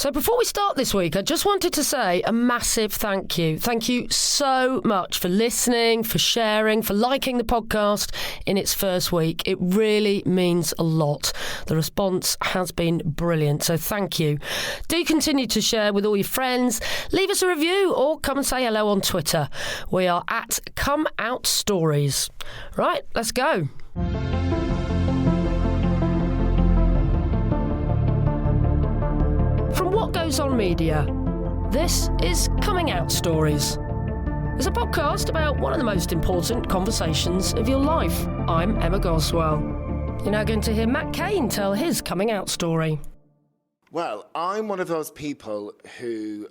So before we start this week, I just wanted to say a massive thank you. Thank you so much for listening, for sharing, for liking the podcast in its first week. It really means a lot. The response has been brilliant, so thank you. Do continue to share with all your friends, leave us a review or come and say hello on Twitter. We are at Come Out Stories. Right, let's go. From What Goes On Media, this is Coming Out Stories. It's a podcast about one of the most important conversations of your life. I'm Emma Goswell. You're now going to hear Matt Cain tell his coming out story. Well, I'm one of those people who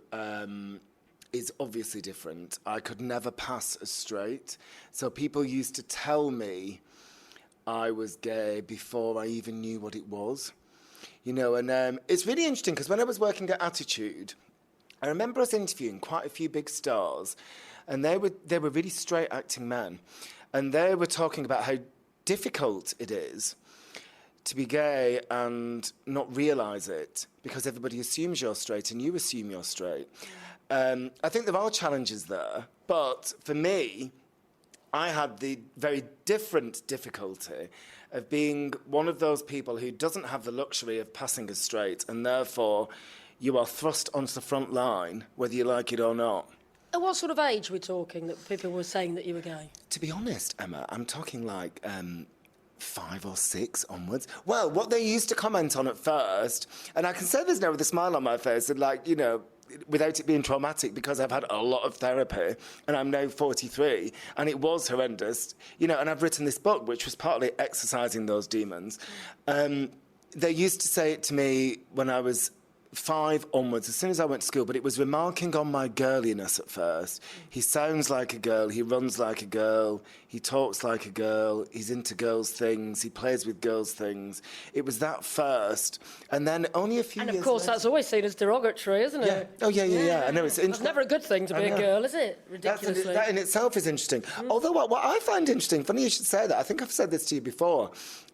is obviously different. I could never pass as straight. So people used to tell me I was gay before I even knew what it was. You know, and it's really interesting because when I was working at Attitude, I remember us interviewing quite a few big stars, and they were really straight acting men, and they were talking about how difficult it is to be gay and not realise it because everybody assumes you're straight and you assume you're straight. I think there are challenges there, but for me, I had the very different difficulty of being one of those people who doesn't have the luxury of passing as straight, and therefore you are thrust onto the front line, whether you like it or not. At what sort of age we're talking that people were saying that you were gay? To be honest, Emma, I'm talking like 5 or 6 onwards. Well, what they used to comment on at first, and I can say this now with a smile on my face, and like, you know, without it being traumatic, because I've had a lot of therapy and I'm now 43 and it was horrendous, you know, and I've written this book which was partly exercising those demons. They used to say it to me when I was 5 onwards, as soon as I went to school, but it was remarking on my girliness at first. He sounds like a girl, he runs like a girl, he talks like a girl, he's into girls' things, he plays with girls' things. It was that first, and then only a few years And of course, later, that's always seen as derogatory, isn't yeah. it? Oh, yeah. I know, it's It's never a good thing to be a girl, is it? Ridiculously. That in itself is interesting. Although what I find interesting, funny you should say that, I think I've said this to you before,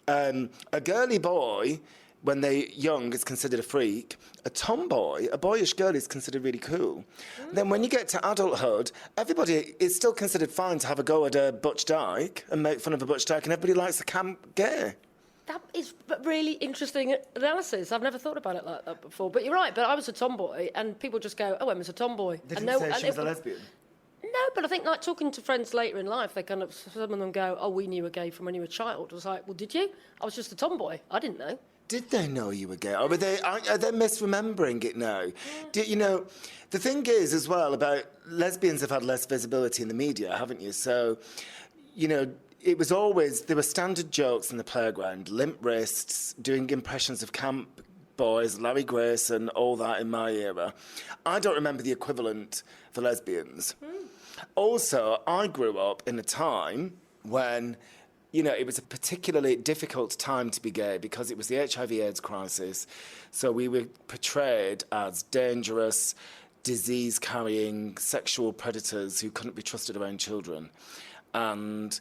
a girly boy, when they're young, is considered a freak. A tomboy, a boyish girl, is considered really cool. Then when you get to adulthood, everybody is still considered fine to have a go at a butch dyke and make fun of a butch dyke, and everybody likes the camp gay. That is really interesting analysis. I've never thought about it like that before. But you're right, but I was a tomboy, and people just go, oh, Emma's a tomboy. They didn't say she was a lesbian? No, but I think, like, talking to friends later in life, they kind of, some of them go, oh, we knew you were gay from when you were a child. I was like, well, did you? I was just a tomboy. I didn't know. Did they know you were gay? Or are they misremembering it now? You know, the thing is, as well, about lesbians have had less visibility in the media, haven't you? So, you know, it was always, there were standard jokes in the playground, limp wrists, doing impressions of camp boys, Larry Grayson, all that in my era. I don't remember the equivalent for lesbians. Also, I grew up in a time when, you know, it was a particularly difficult time to be gay because it was the HIV/AIDS crisis. So we were portrayed as dangerous, disease-carrying sexual predators who couldn't be trusted around children. And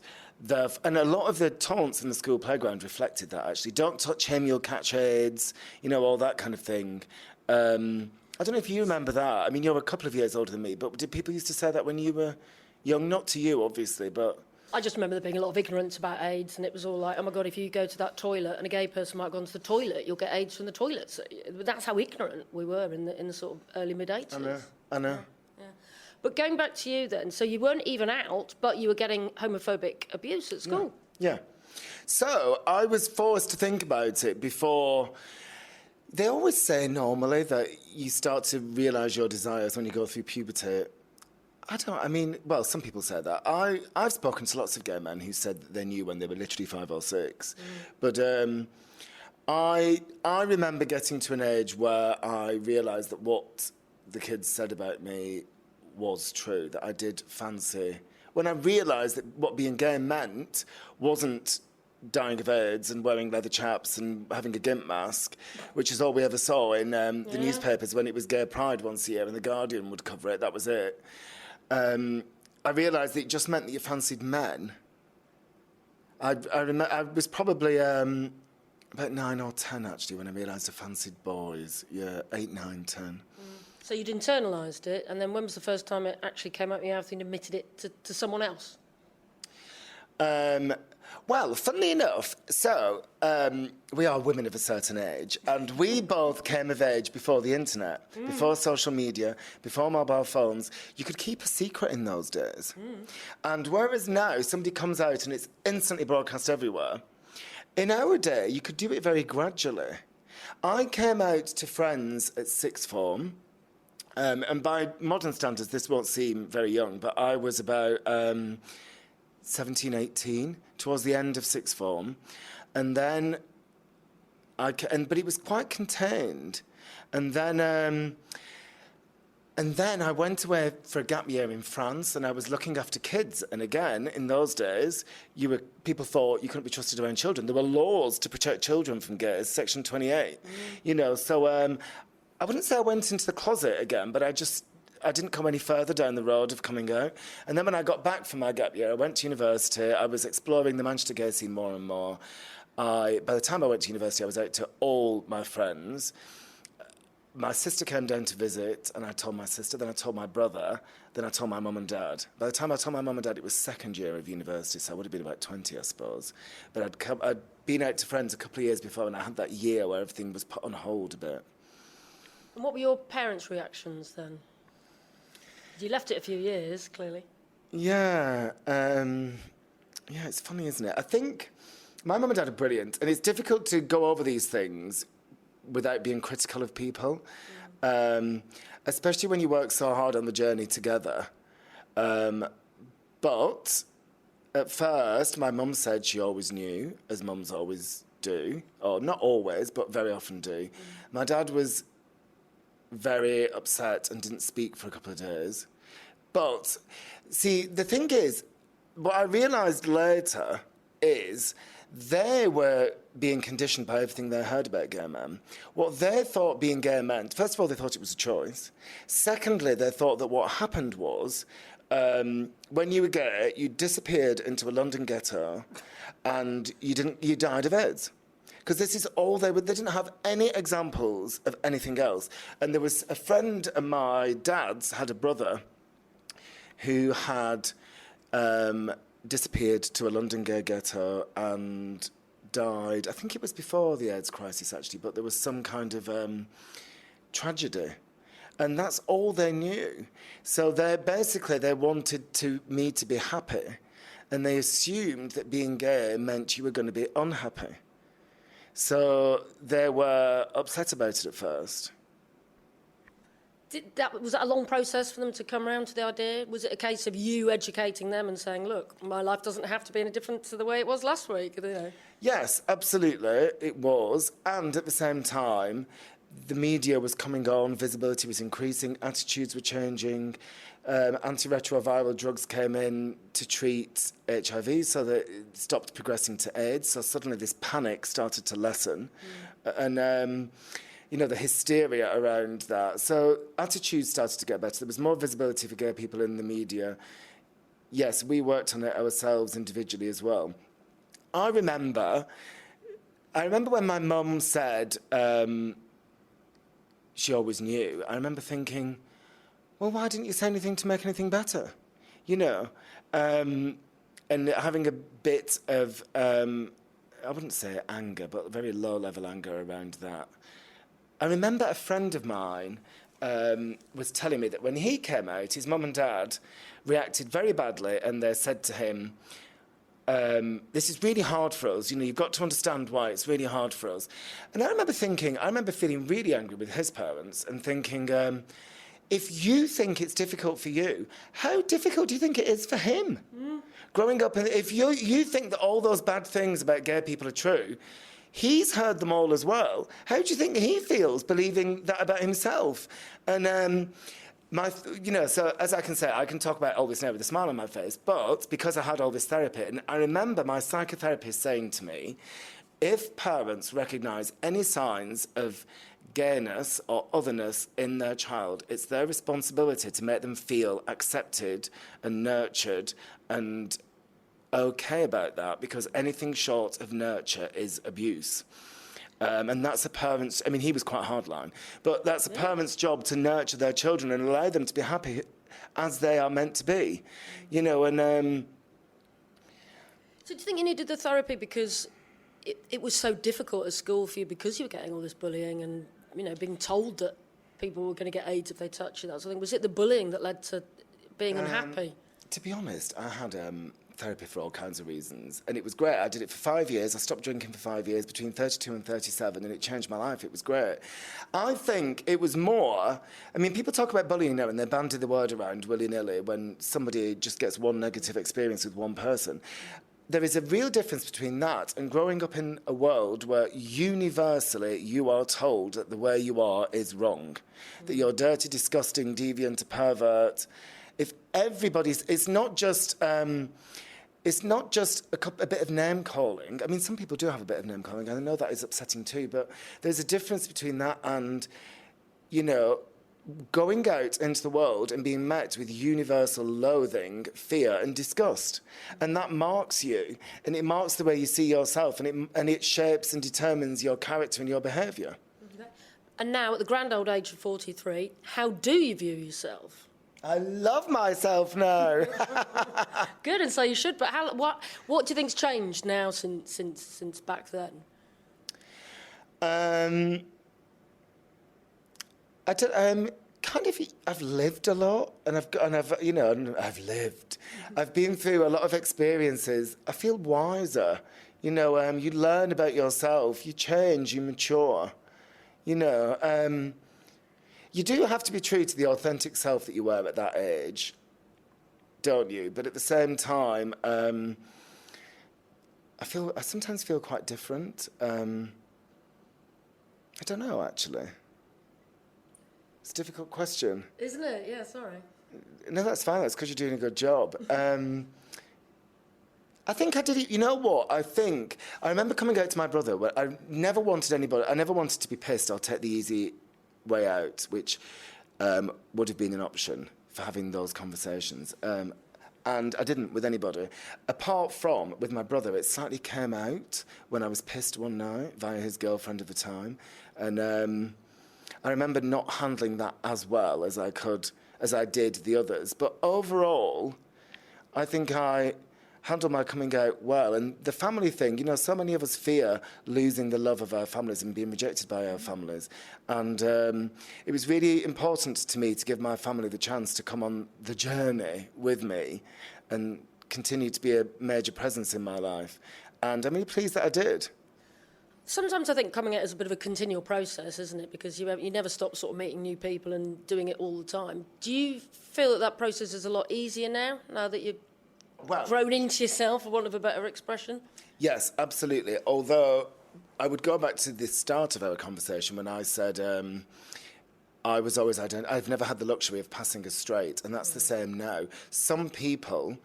a lot of the taunts in the school playground reflected that, actually. Don't touch him, you'll catch AIDS, you know, all that kind of thing. I don't know if you remember that. I mean, you're a couple of years older than me, but did people used to say that when you were young? Not to you, obviously, but... I just remember there being a lot of ignorance about AIDS, and it was all like, oh my God, if you go to that toilet and a gay person might go into the toilet, you'll get AIDS from the toilet. So that's how ignorant we were in the sort of early mid-80s. I know. Yeah. But going back to you then, so you weren't even out, but you were getting homophobic abuse at school. Yeah. So I was forced to think about it before. They always say normally that you start to realise your desires when you go through puberty. Well, some people say that. I've spoken to lots of gay men who said that they knew when they were literally 5 or 6. But I remember getting to an age where I realised that what the kids said about me was true, that I did fancy. When I realised that what being gay meant wasn't dying of AIDS and wearing leather chaps and having a gimp mask, which is all we ever saw in the newspapers when it was Gay Pride once a year and The Guardian would cover it, that was it. I realised that it just meant that you fancied men. I was probably About 9 or 10, actually, when I realised I fancied boys. Yeah, 8, 9, 10. So you'd internalised it, and then when was the first time it actually came up your mouth and admitted it to someone else? Well, funnily enough, so we are women of a certain age, and we both came of age before the internet, before social media, before mobile phones. You could keep a secret in those days. And whereas now somebody comes out and it's instantly broadcast everywhere, in our day you could do it very gradually. I came out to friends at sixth form, and by modern standards this won't seem very young, but I was about 17, 18, towards the end of sixth form. And then, but it was quite contained. And then I went away for a gap year in France, and I was looking after kids. And again, in those days, people thought you couldn't be trusted around children. There were laws to protect children from gays, Section 28. You know, so I wouldn't say I went into the closet again, but I didn't come any further down the road of coming out. And then when I got back from my gap year, I went to university. I was exploring the Manchester gay scene more and more. By the time I went to university, I was out to all my friends. My sister came down to visit, and I told my sister, then I told my brother, then I told my mum and dad. By the time I told my mum and dad, it was second year of university, so I would have been about 20, I suppose. But I'd been out to friends a couple of years before, and I had that year where everything was put on hold a bit. And what were your parents' reactions then? You left it a few years, clearly. Yeah, it's funny, isn't it? I think my mum and dad are brilliant, and it's difficult to go over these things without being critical of people, especially when you work so hard on the journey together. But at first, my mum said she always knew, as mums always do, or not always, but very often do. My dad was very upset and didn't speak for a couple of days. But, see, the thing is, what I realised later is they were being conditioned by everything they heard about gay men. What they thought being gay meant, first of all, they thought it was a choice. Secondly, they thought that what happened was, when you were gay, you disappeared into a London ghetto and you died of AIDS. Because this is all they didn't have any examples of anything else. And there was a friend of my dad's had a brother who had disappeared to a London gay ghetto and died. I think it was before the AIDS crisis, actually, but there was some kind of tragedy. And that's all they knew. So they wanted me to be happy. And they assumed that being gay meant you were going to be unhappy. So they were upset about it at first. Was that a long process for them to come around to the idea? Was it a case of you educating them and saying, look, my life doesn't have to be any different to the way it was last week? You know? Yes, absolutely, it was. And at the same time, the media was coming on, visibility was increasing, attitudes were changing, antiretroviral drugs came in to treat HIV so that it stopped progressing to AIDS. So suddenly this panic started to lessen. And, the hysteria around that. So attitudes started to get better. There was more visibility for gay people in the media. Yes, we worked on it ourselves individually as well. I remember when my mum said she always knew. I remember thinking, well, why didn't you say anything to make anything better? And having a bit of, I wouldn't say anger, but very low-level anger around that. I remember a friend of mine was telling me that when he came out, his mum and dad reacted very badly, and they said to him, this is really hard for us. You've got to understand why it's really hard for us. And I remember feeling really angry with his parents and thinking, if you think it's difficult for you, how difficult do you think it is for him? Growing up, and if you think that all those bad things about gay people are true, he's heard them all as well. How do you think he feels believing that about himself? And so as I can say, I can talk about all this now with a smile on my face, but because I had all this therapy, and I remember my psychotherapist saying to me, if parents recognise any signs of gayness or otherness in their child, it's their responsibility to make them feel accepted and nurtured and okay about that, because anything short of nurture is abuse. And that's a parent's, I mean, he was quite hardline, but that's a parent's job to nurture their children and allow them to be happy as they are meant to be, you know, and... So do you think you needed the therapy because it was so difficult at school for you because you were getting all this bullying and, you know, being told that people were going to get AIDS if they touched you, that sort of thing? Was it the bullying that led to being unhappy? To be honest, I had therapy for all kinds of reasons, and it was great. I did it for 5 years. I stopped drinking for 5 years, between 32 and 37, and it changed my life. It was great. I think it was more... I mean, people talk about bullying now, and they bandy the word around willy-nilly when somebody just gets one negative experience with one person. There is a real difference between that and growing up in a world where universally you are told that the way you are is wrong, that you're dirty, disgusting, deviant, a pervert. If everybody's... It's not just a bit of name-calling. I mean, some people do have a bit of name-calling, and I know that is upsetting too, but there's a difference between that and, you know, going out into the world and being met with universal loathing, fear and disgust. And that marks you, and it marks the way you see yourself, and it shapes and determines your character and your behaviour. Okay. And now, at the grand old age of 43, how do you view yourself? I love myself now. Good, and so you should. But what do you think's changed now since back then? I've lived a lot, and I've lived. I've been through a lot of experiences. I feel wiser. You know, you learn about yourself, you change, you mature. You know. You do have to be true to the authentic self that you were at that age, don't you? But at the same time, I sometimes feel quite different. I don't know, actually. It's a difficult question. Isn't it? Yeah, sorry. No, that's fine. That's because you're doing a good job. I think I did it. You know what? I remember coming out to my brother. Where I never wanted to be pissed or take the easy way out, which would have been an option for having those conversations. And I didn't with anybody. Apart from with my brother, it slightly came out when I was pissed one night via his girlfriend at the time. And I remember not handling that as well as I did the others. But overall, I think I handled my coming out well. And the family thing, you know, so many of us fear losing the love of our families and being rejected by our families. And it was really important to me to give my family the chance to come on the journey with me and continue to be a major presence in my life. And I'm really pleased that I did. Sometimes I think coming out is a bit of a continual process, isn't it? Because you never stop sort of meeting new people and doing it all the time. Do you feel that process is a lot easier now that you've grown into yourself, for want of a better expression? Yes, absolutely. Although I would go back to the start of our conversation when I said I was always I've never had the luxury of passing as straight, and that's the same now. Some people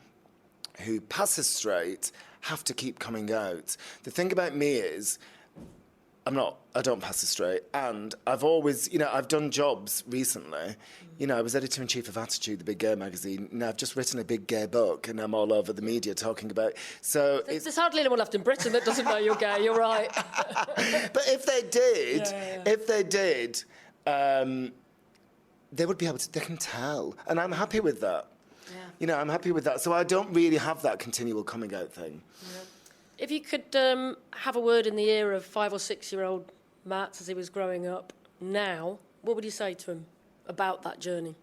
who pass as straight have to keep coming out. The thing about me is I don't pass as straight, and I've always, you know, I've done jobs recently. You know, I was editor-in-chief of Attitude, the big gay magazine, and I've just written a big gay book, and I'm all over the media talking about. So there's hardly anyone left in Britain that doesn't know you're gay. You're right. But if they did, they would be able to. They can tell, and I'm happy with that. Yeah. You know, I'm happy with that. So I don't really have that continual coming out thing. Yeah. If you could have a word in the ear of 5 or 6 year old Matt as he was growing up now, what would you say to him about that journey?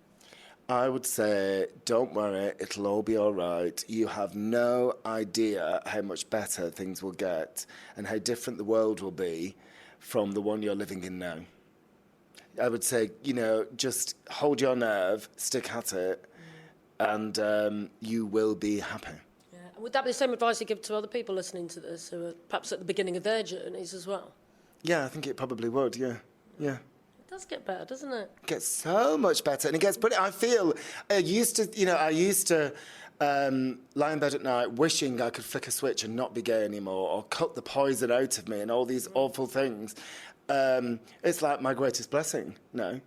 I would say, don't worry, it'll all be all right. You have no idea how much better things will get and how different the world will be from the one you're living in now. I would say, you know, just hold your nerve, stick at it, and you will be happy. Would that be the same advice you give to other people listening to this who are perhaps at the beginning of their journeys as well? Yeah, I think it probably would, yeah. It does get better, doesn't it? It gets so much better. And it gets brilliant. I used to lie in bed at night wishing I could flick a switch and not be gay anymore or cut the poison out of me and all these awful things. It's like my greatest blessing, no.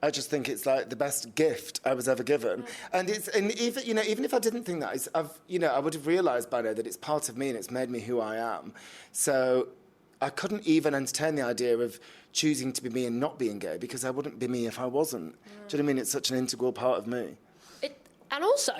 I just think it's like the best gift I was ever given, and even if I didn't think that, I would have realised by now that it's part of me and it's made me who I am. So I couldn't even entertain the idea of choosing to be me and not being gay, because I wouldn't be me if I wasn't. Do you know what I mean? It's such an integral part of me. And also,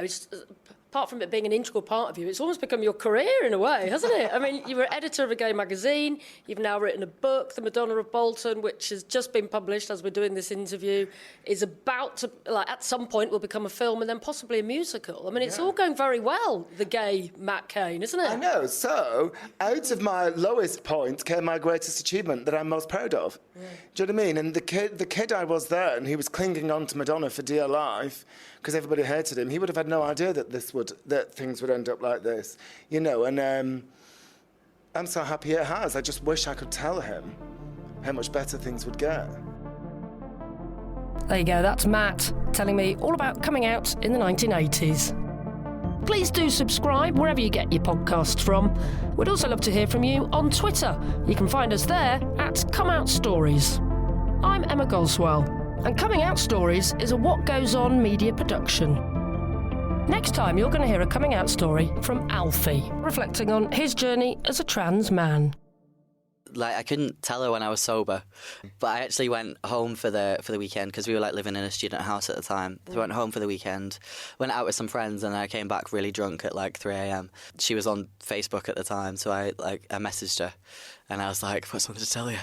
apart from it being an integral part of you, it's almost become your career in a way, hasn't it? I mean, you were editor of a gay magazine. You've now written a book, The Madonna of Bolton, which has just been published as we're doing this interview, is about to, like, at some point will become a film and then possibly a musical. I mean, it's all going very well, the gay Matt Cain, isn't it? I know. So, out of my lowest point came my greatest achievement that I'm most proud of. Yeah. Do you know what I mean? And the kid I was then, he was clinging on to Madonna for dear life because everybody hated him. He would have had no idea that things would end up like this, you know. And I'm so happy it has. I just wish I could tell him how much better things would get. There you go, that's Matt telling me all about coming out in the 1980s. Please do subscribe wherever you get your podcasts from. We'd also love to hear from you on Twitter. You can find us there at Come Out Stories. I'm Emma Goswell, and Coming Out Stories is a What Goes On media production. Next time, you're going to hear a coming out story from Alfie, reflecting on his journey as a trans man. Like, I couldn't tell her when I was sober, but I actually went home for the weekend because we were like living in a student house at the time. So I went home for the weekend, went out with some friends, and I came back really drunk at like 3 a.m. She was on Facebook at the time, so I messaged her, and I was like, "I've got something to tell you."